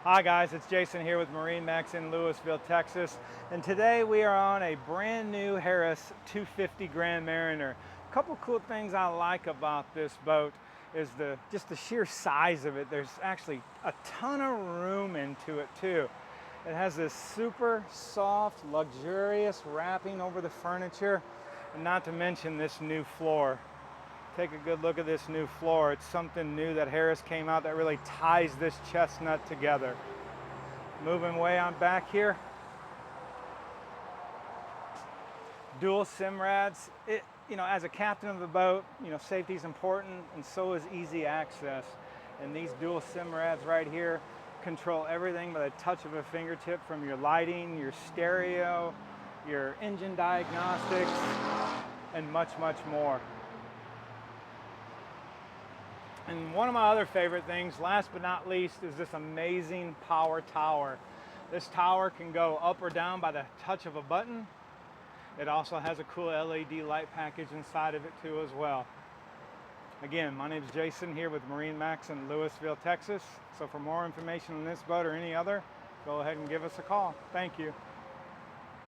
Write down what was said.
Hi guys, it's Jason here with MarineMax in Lewisville, Texas. And today we are on a brand new Harris 250 Grand Mariner. A couple cool things I like about this boat is just the sheer size of it. There's actually a ton of room into it too. It has this super soft, luxurious wrapping over the furniture, and not to mention this new floor. Take a good look at this new floor. It's something new that Harris came out that really ties this chestnut together. Moving way on back here. Dual SIMRADs. As a captain of the boat, safety is important, and so is easy access. And these dual SIMRADs right here control everything by the touch of a fingertip, from your lighting, your stereo, your engine diagnostics, and much, much more. And one of my other favorite things, last but not least, is this amazing power tower. This tower can go up or down by the touch of a button. It also has a cool LED light package inside of it too as well. Again, my name is Jason here with MarineMax in Lewisville, Texas. So for more information on this boat or any other, go ahead and give us a call. Thank you.